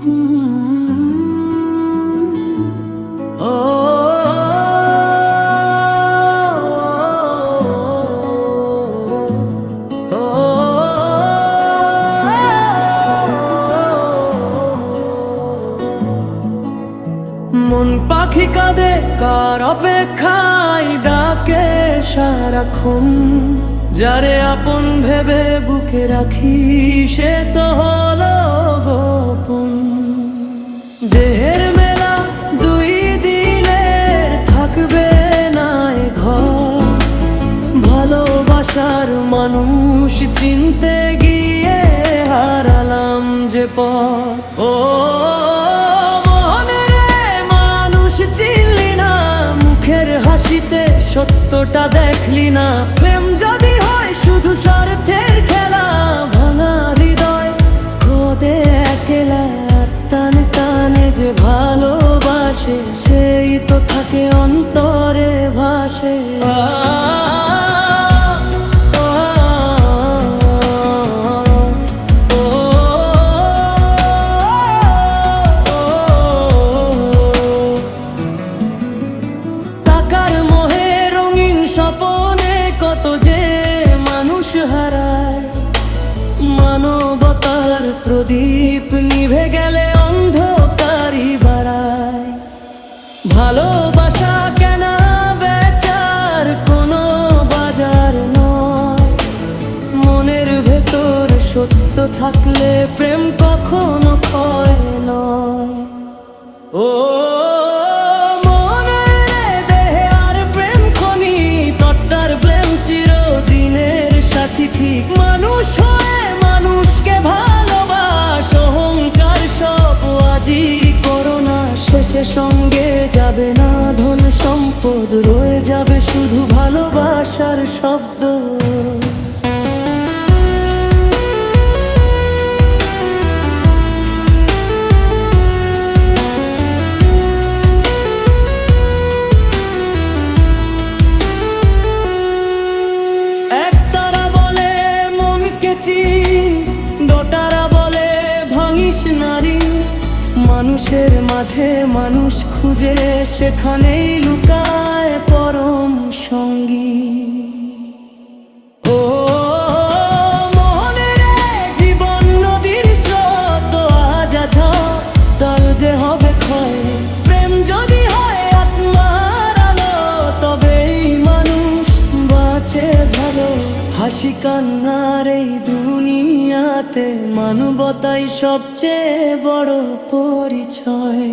মন পাখি কাঁদে কার অপেক্ষায় ডাকে সারাক্ষণ, যারে আপন ভেবে বুকে রাখি সে তো হলো গোপন। দেহের মেলা দুই দিনের থাকবে না এ ঘর, ভালোবাসার মানুষ চিনতে গিয়ে হারালাম যে পথ। ও হাসিতে সত্যটা দেখলি না, প্রেম যদি হয় শুধু স্বার্থের খেলা, ভাঙা হৃদয় খোদে একলা। টানে টানে যে ভালোবাসে সেই তো থাকে অন্তরে ভাসে। স্বপনে কত যে মানুষ হারায়, মানবতার প্রদীপ নিভে গেলে অন্ধকারই বাড়ায়। ভালোবাসা কেনা বেচার কোনো বাজার নয়, মনের ভেতর সত্য থাকলে প্রেম কখনো ক্ষয় নয়। ও ঠিক মানুষ হয়ে মানুষকে ভালোবাস, অহংকার সব আজই করো না। শেষে সঙ্গে যাবে না ধন সম্পদ, রয়ে যাবে শুধু ভালোবাসার শব্দ। দোটারা বলে ভাঙিস নারী, মানুষের মাঝে মানুষ খুঁজে সেখানেই লুকায় পরম সঙ্গী। ও মনের জীবন নদীর স্রোত, আজ তাল যে হবে ক্ষয়। প্রেম যদি হয় আত্মার আলো, তবেই মানুষ বাঁচে ভালো। হাসি কান্নার এই দুনিয়াতে মানবতাই সবচেয়ে বড় পরিচয়।